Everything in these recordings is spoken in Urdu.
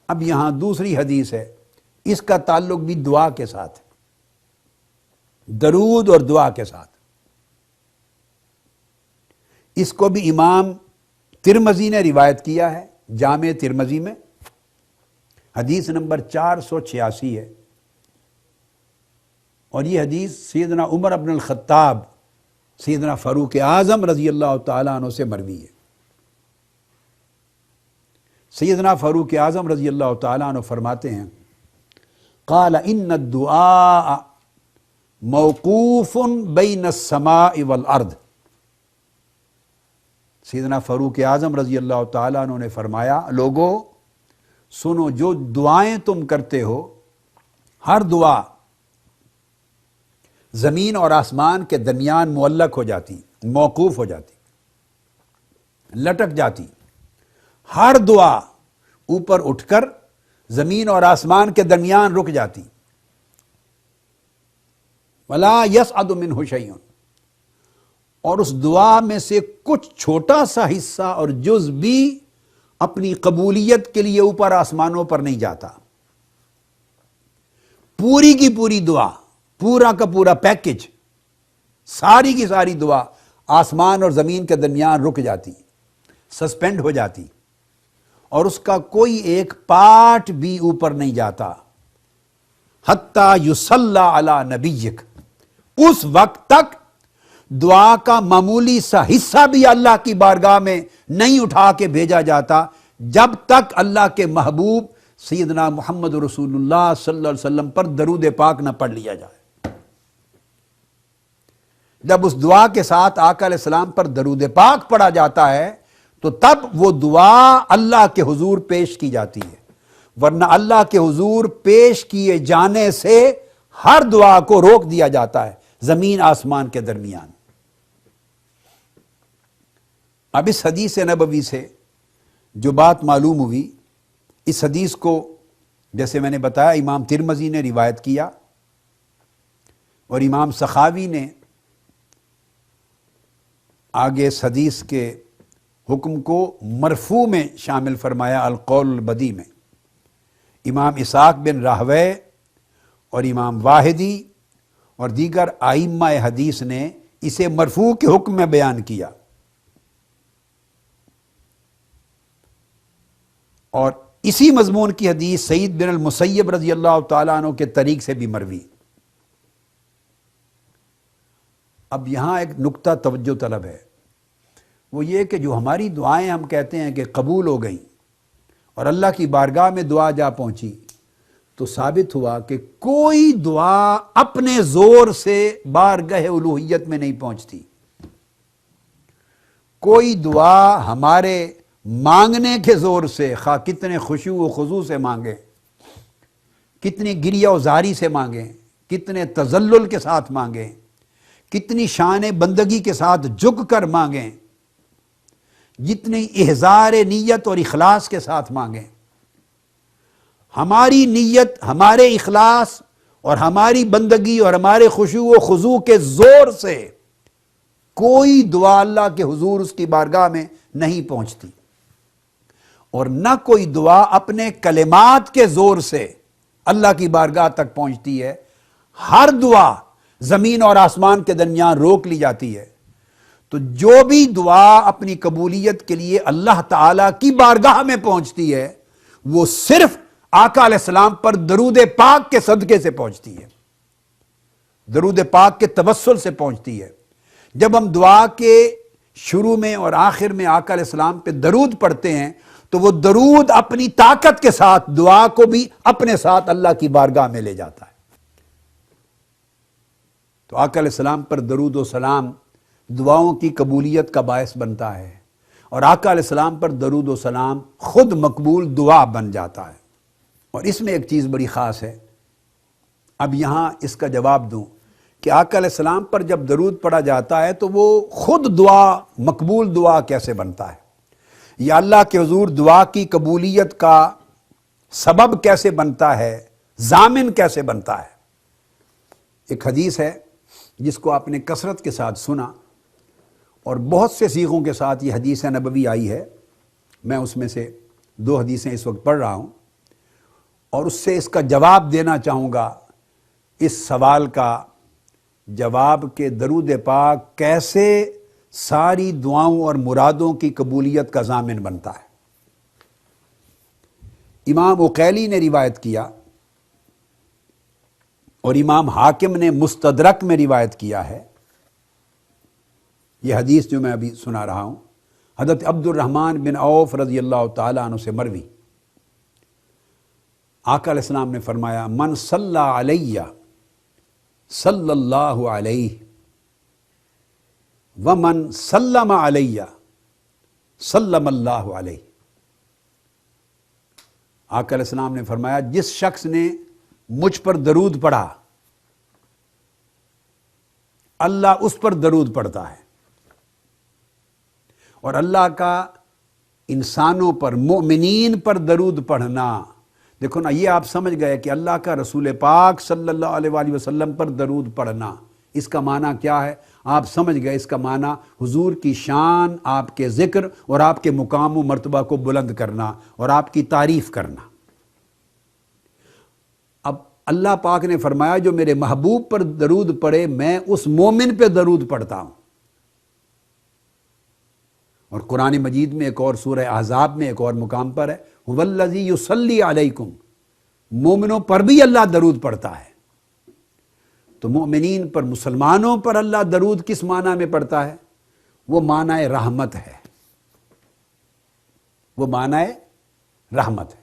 اب یہاں دوسری حدیث ہے، اس کا تعلق بھی دعا کے ساتھ، درود اور دعا کے ساتھ۔ اس کو بھی امام ترمذی نے روایت کیا ہے جامع ترمذی میں، حدیث نمبر 486 ہے، اور یہ حدیث سیدنا عمر بن الخطاب سیدنا فاروق اعظم رضی اللہ تعالیٰ عنہ سے مروی ہے۔ سیدنا فاروق اعظم رضی اللہ تعالیٰ عنہ فرماتے ہیں، قال ان الدعاء موقوف بین السماء والارض۔ سیدنا فاروق اعظم رضی اللہ تعالیٰ عنہ نے فرمایا، لوگو سنو، جو دعائیں تم کرتے ہو، ہر دعا زمین اور آسمان کے درمیان معلق ہو جاتی، موقوف ہو جاتی، لٹک جاتی۔ ہر دعا اوپر اٹھ کر زمین اور آسمان کے درمیان رک جاتی۔ وَلَا يَسْعَدُ مِنْهُ شَيْءٌ، اور اس دعا میں سے کچھ چھوٹا سا حصہ اور جز بھی اپنی قبولیت کے لیے اوپر آسمانوں پر نہیں جاتا۔ پوری کی پوری دعا، پورا کا پورا پیکج، ساری کی ساری دعا آسمان اور زمین کے درمیان رک جاتی، سسپینڈ ہو جاتی، اور اس کا کوئی ایک پارٹ بھی اوپر نہیں جاتا، حتیٰ یصلی علی نبیک، اس وقت تک دعا کا معمولی سا حصہ بھی اللہ کی بارگاہ میں نہیں اٹھا کے بھیجا جاتا جب تک اللہ کے محبوب سیدنا محمد رسول اللہ صلی اللہ علیہ وسلم پر درود پاک نہ پڑھ لیا جائے۔ جب اس دعا کے ساتھ آقا علیہ السلام پر درود پاک پڑھا جاتا ہے تو تب وہ دعا اللہ کے حضور پیش کی جاتی ہے، ورنہ اللہ کے حضور پیش کیے جانے سے ہر دعا کو روک دیا جاتا ہے زمین آسمان کے درمیان۔ اب اس حدیث نبوی سے جو بات معلوم ہوئی، اس حدیث کو جیسے میں نے بتایا امام ترمذی نے روایت کیا، اور امام سخاوی نے آگے اس حدیث کے حکم کو مرفوع میں شامل فرمایا القول البدی میں۔ امام اسحاق بن راہوے اور امام واحدی اور دیگر ائمہ حدیث نے اسے مرفوع کے حکم میں بیان کیا، اور اسی مضمون کی حدیث سعید بن المسیب رضی اللہ تعالیٰ عنہ کے طریق سے بھی مروی۔ اب یہاں ایک نقطہ توجہ طلب ہے، وہ یہ کہ جو ہماری دعائیں ہم کہتے ہیں کہ قبول ہو گئیں اور اللہ کی بارگاہ میں دعا جا پہنچی، تو ثابت ہوا کہ کوئی دعا اپنے زور سے بارگاہ الوہیت میں نہیں پہنچتی۔ کوئی دعا ہمارے مانگنے کے زور سے، خواہ کتنے خشوع و خضوع سے مانگیں، کتنی گریہ و زاری سے مانگیں، کتنے تذلل کے ساتھ مانگیں، کتنی شان بندگی کے ساتھ جھک کر مانگیں، جتنی احضار نیت اور اخلاص کے ساتھ مانگیں، ہماری نیت، ہمارے اخلاص اور ہماری بندگی اور ہمارے خشوع و خضوع کے زور سے کوئی دعا اللہ کے حضور اس کی بارگاہ میں نہیں پہنچتی، اور نہ کوئی دعا اپنے کلمات کے زور سے اللہ کی بارگاہ تک پہنچتی ہے۔ ہر دعا زمین اور آسمان کے درمیان روک لی جاتی ہے۔ تو جو بھی دعا اپنی قبولیت کے لیے اللہ تعالی کی بارگاہ میں پہنچتی ہے، وہ صرف آقا علیہ السلام پر درود پاک کے صدقے سے پہنچتی ہے، درود پاک کے توسل سے پہنچتی ہے۔ جب ہم دعا کے شروع میں اور آخر میں آقا علیہ السلام پہ درود پڑھتے ہیں تو وہ درود اپنی طاقت کے ساتھ دعا کو بھی اپنے ساتھ اللہ کی بارگاہ میں لے جاتا ہے۔ تو آقا علیہ السلام پر درود و سلام دعاؤں کی قبولیت کا باعث بنتا ہے، اور آقا علیہ السلام پر درود و سلام خود مقبول دعا بن جاتا ہے۔ اور اس میں ایک چیز بڑی خاص ہے، اب یہاں اس کا جواب دوں کہ آقا علیہ السلام پر جب درود پڑھا جاتا ہے تو وہ خود دعا، مقبول دعا کیسے بنتا ہے، یا اللہ کے حضور دعا کی قبولیت کا سبب کیسے بنتا ہے، ضامن کیسے بنتا ہے۔ ایک حدیث ہے جس کو آپ نے کثرت کے ساتھ سنا، اور بہت سے صیغوں کے ساتھ یہ حدیث نبوی آئی ہے، میں اس میں سے 2 حدیثیں اس وقت پڑھ رہا ہوں۔ اور اس سے اس کا جواب دینا چاہوں گا، اس سوال کا جواب کہ درود پاک کیسے ساری دعاؤں اور مرادوں کی قبولیت کا ضامن بنتا ہے۔ امام عقیلی نے روایت کیا اور امام حاکم نے مستدرک میں روایت کیا ہے، یہ حدیث جو میں ابھی سنا رہا ہوں حضرت عبد الرحمن بن عوف رضی اللہ تعالیٰ عنہ سے مروی، آقا علیہ السلام نے فرمایا من صلی علیہ صلی اللہ علیہ ومن سلم علیہ سلم اللہ علیہ۔ آقا علیہ السلام نے فرمایا جس شخص نے مجھ پر درود پڑھا اللہ اس پر درود پڑھتا ہے، اور اللہ کا انسانوں پر مومنین پر درود پڑھنا، دیکھو نا، یہ آپ سمجھ گئے کہ اللہ کا رسول پاک صلی اللہ علیہ وآلہ وسلم پر درود پڑھنا، اس کا معنی کیا ہے؟ آپ سمجھ گئے، اس کا معنی حضور کی شان، آپ کے ذکر اور آپ کے مقام و مرتبہ کو بلند کرنا اور آپ کی تعریف کرنا۔ اب اللہ پاک نے فرمایا جو میرے محبوب پر درود پڑھے میں اس مومن پہ درود پڑھتا ہوں۔ اور قرآن مجید میں ایک اور سورہ احزاب میں ایک اور مقام پر ہے وَالَّذِي يُصَلِّي عَلَيْكُمْ، مومنوں پر بھی اللہ درود پڑھتا ہے۔ تو مومنین پر، مسلمانوں پر اللہ درود کس معنی میں پڑھتا ہے؟ وہ معنی رحمت ہے، وہ معنی رحمت ہے۔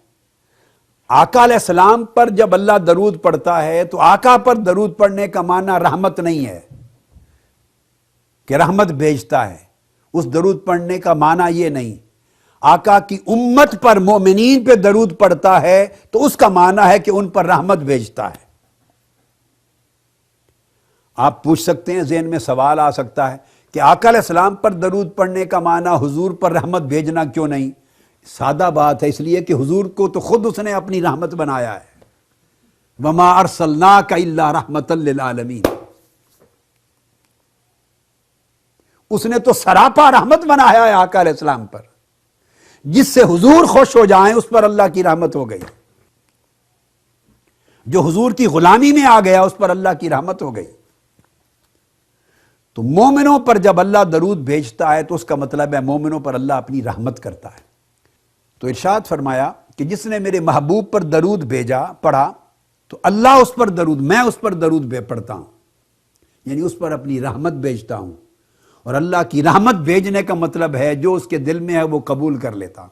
آقا علیہ السلام پر جب اللہ درود پڑھتا ہے تو آقا پر درود پڑھنے کا معنی رحمت نہیں ہے کہ رحمت بھیجتا ہے، اس درود پڑھنے کا معنی یہ نہیں۔ آقا کی امت پر مومنین پہ درود پڑھتا ہے تو اس کا معنی ہے کہ ان پر رحمت بھیجتا ہے۔ آپ پوچھ سکتے ہیں، ذہن میں سوال آ سکتا ہے کہ آقا علیہ السلام پر درود پڑھنے کا معنی حضور پر رحمت بھیجنا کیوں نہیں؟ سادہ بات ہے، اس لیے کہ حضور کو تو خود اس نے اپنی رحمت بنایا ہے، وَمَا أَرْسَلْنَاكَ إِلَّا رَحْمَةً لِلْعَالَمِينَ، اس نے تو سراپا رحمت بنایا ہے آقا علیہ السلام پر، جس سے حضور خوش ہو جائیں اس پر اللہ کی رحمت ہو گئی، جو حضور کی غلامی میں آ گیا اس پر اللہ کی رحمت ہو گئی۔ تو مومنوں پر جب اللہ درود بھیجتا ہے تو اس کا مطلب ہے مومنوں پر اللہ اپنی رحمت کرتا ہے۔ تو ارشاد فرمایا کہ جس نے میرے محبوب پر درود بھیجا، پڑھا، تو اللہ اس پر درود، میں اس پر درود پڑھتا ہوں، یعنی اس پر اپنی رحمت بھیجتا ہوں۔ اور اللہ کی رحمت بھیجنے کا مطلب ہے جو اس کے دل میں ہے وہ قبول کر لیتا ہوں،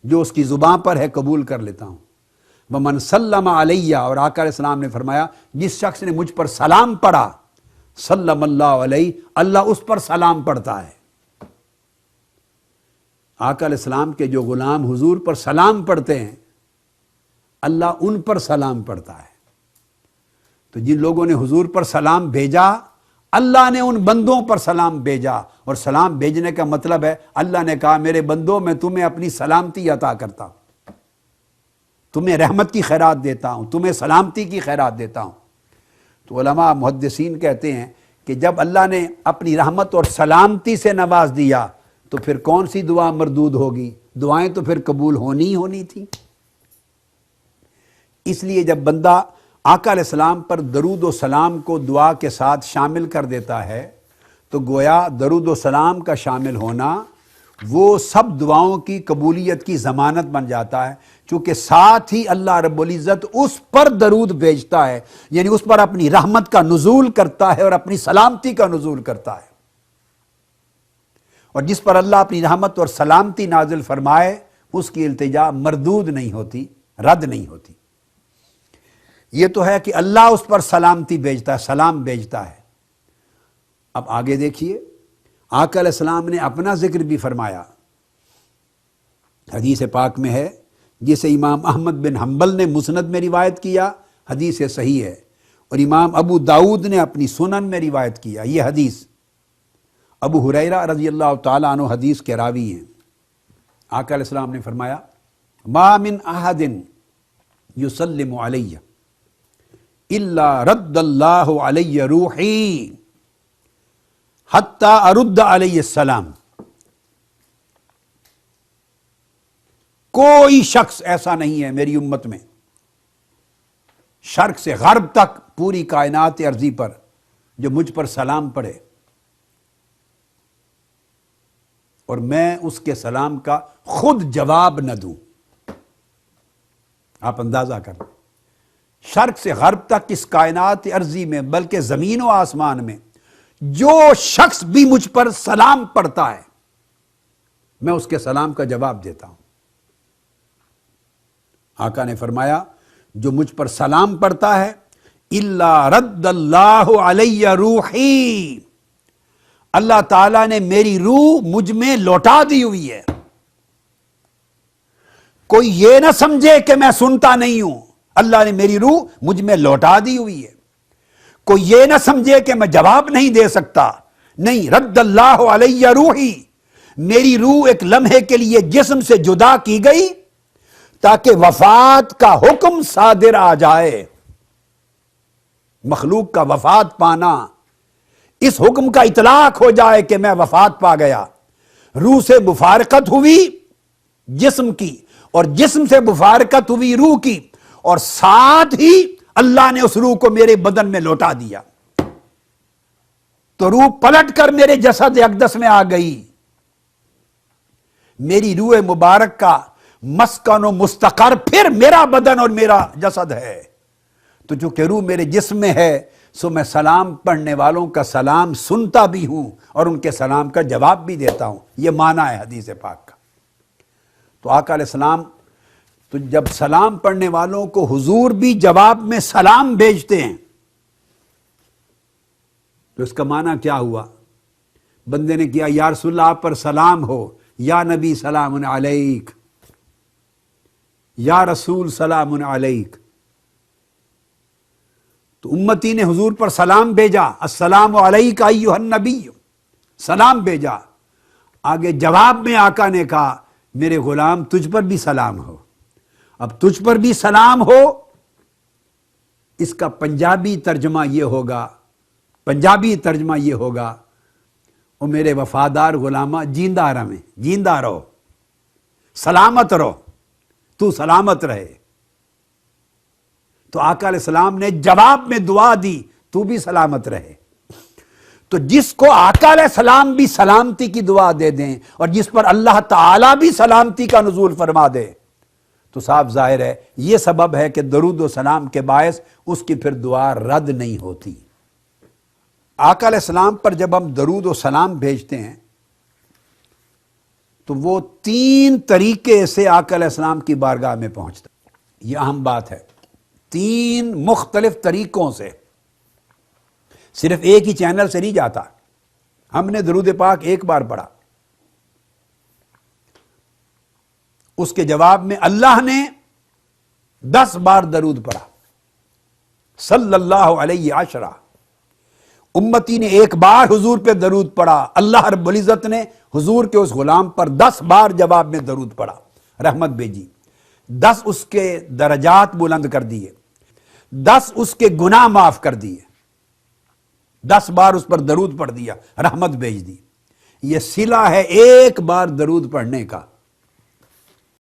جو اس کی زبان پر ہے قبول کر لیتا ہوں۔ وَمَنْ سَلَّمَ عَلَيَّ، اور آقا علیہ السلام نے فرمایا جس شخص نے مجھ پر سلام پڑھا سلم اللہ علیہ، اللہ اس پر سلام پڑھتا ہے۔ آقا علیہ السلام کے جو غلام حضور پر سلام پڑھتے ہیں اللہ ان پر سلام پڑھتا ہے۔ تو جن لوگوں نے حضور پر سلام بھیجا اللہ نے ان بندوں پر سلام بھیجا، اور سلام بھیجنے کا مطلب ہے اللہ نے کہا میرے بندوں میں تمہیں اپنی سلامتی عطا کرتا ہوں، تمہیں رحمت کی خیرات دیتا ہوں، تمہیں سلامتی کی خیرات دیتا ہوں۔ تو علماء محدثین کہتے ہیں کہ جب اللہ نے اپنی رحمت اور سلامتی سے نواز دیا تو پھر کون سی دعا مردود ہوگی؟ دعائیں تو پھر قبول ہونی ہی ہونی تھی۔ اس لیے جب بندہ آقا علیہ السلام پر درود و سلام کو دعا کے ساتھ شامل کر دیتا ہے تو گویا درود و سلام کا شامل ہونا وہ سب دعاؤں کی قبولیت کی ضمانت بن جاتا ہے، چونکہ ساتھ ہی اللہ رب العزت اس پر درود بھیجتا ہے، یعنی اس پر اپنی رحمت کا نزول کرتا ہے اور اپنی سلامتی کا نزول کرتا ہے۔ اور جس پر اللہ اپنی رحمت اور سلامتی نازل فرمائے اس کی التجا مردود نہیں ہوتی، رد نہیں ہوتی۔ یہ تو ہے کہ اللہ اس پر سلامتی بھیجتا ہے، سلام بھیجتا ہے۔ اب آگے دیکھیے، آقا علیہ السلام نے اپنا ذکر بھی فرمایا، حدیث پاک میں ہے جسے امام احمد بن حنبل نے مسند میں روایت کیا، حدیث صحیح ہے، اور امام ابو داؤد نے اپنی سنن میں روایت کیا۔ یہ حدیث ابو ہریرہ رضی اللہ تعالیٰ عنہ حدیث کے راوی ہیں۔ آقا علیہ السلام نے فرمایا ما من احد یسلم علیہ الا رد اللہ علیہ روحی حتی ارد علیہ السلام، کوئی شخص ایسا نہیں ہے میری امت میں شرق سے غرب تک پوری کائنات ارضی پر جو مجھ پر سلام پڑھے اور میں اس کے سلام کا خود جواب نہ دوں. آپ اندازہ کریں، شرق سے غرب تک اس کائنات ارضی میں بلکہ زمین و آسمان میں جو شخص بھی مجھ پر سلام پڑھتا ہے میں اس کے سلام کا جواب دیتا ہوں. آقا نے فرمایا جو مجھ پر سلام پڑھتا ہے الا رد اللہ علی روحی، اللہ تعالیٰ نے میری روح مجھ میں لوٹا دی ہوئی ہے. کوئی یہ نہ سمجھے کہ میں سنتا نہیں ہوں، اللہ نے میری روح مجھ میں لوٹا دی ہوئی ہے. کوئی یہ نہ سمجھے کہ میں جواب نہیں دے سکتا، نہیں، رد اللہ علی روحی، میری روح ایک لمحے کے لیے جسم سے جدا کی گئی تاکہ وفات کا حکم صادر آ جائے. مخلوق کا وفات پانا، اس حکم کا اطلاق ہو جائے کہ میں وفات پا گیا. روح سے مفارقت ہوئی جسم کی اور جسم سے مفارقت ہوئی روح کی، اور ساتھ ہی اللہ نے اس روح کو میرے بدن میں لوٹا دیا. تو روح پلٹ کر میرے جسد اقدس میں آ گئی. میری روح مبارک کا مسکن و مستقر پھر میرا بدن اور میرا جسد ہے. تو چونکہ روح میرے جسم میں ہے سو میں سلام پڑھنے والوں کا سلام سنتا بھی ہوں اور ان کے سلام کا جواب بھی دیتا ہوں. یہ معنی ہے حدیث پاک کا. تو آقا علیہ السلام تو جب سلام پڑھنے والوں کو حضور بھی جواب میں سلام بھیجتے ہیں تو اس کا معنی کیا ہوا؟ بندے نے کیا یا رسول اللہ آپ پر سلام ہو، یا نبی سلام علیک، یا رسول سلام علیک. تو امتی نے حضور پر سلام بھیجا، السلام علیک ایھا النبی، سلام بھیجا. آگے جواب میں آقا نے کہا میرے غلام تجھ پر بھی سلام ہو. اب تجھ پر بھی سلام ہو، اس کا پنجابی ترجمہ یہ ہوگا، او میرے وفادار غلامہ جیندہ رہے، جیندہ رہو، سلامت رہو، تو سلامت رہے. تو آقا علیہ السلام نے جواب میں دعا دی تو بھی سلامت رہے. تو جس کو آقا علیہ السلام بھی سلامتی کی دعا دے دیں اور جس پر اللہ تعالیٰ بھی سلامتی کا نزول فرما دے تو صاف ظاہر ہے یہ سبب ہے کہ درود و سلام کے باعث اس کی پھر دعا رد نہیں ہوتی. آقا علیہ السلام پر جب ہم درود و سلام بھیجتے ہیں تو وہ 3 طریقے سے آقا علیہ السلام کی بارگاہ میں پہنچتا. یہ اہم بات ہے، 3 مختلف طریقوں سے، صرف ایک ہی چینل سے نہیں جاتا. ہم نے درود پاک ایک بار پڑھا، اس کے جواب میں اللہ نے 10 بار درود پڑھا، صلی اللہ علیہ عشرہ. امتی نے ایک بار حضور پہ درود پڑھا، اللہ رب العزت نے حضور کے اس غلام پر 10 بار جواب میں درود پڑھا، رحمت بھیجی. 10 اس کے درجات بلند کر دیے، 10 اس کے گناہ معاف کر دیے. 10 بار اس پر درود پڑھ دیا، رحمت بھیج دی. یہ صلہ ہے ایک بار درود پڑھنے کا.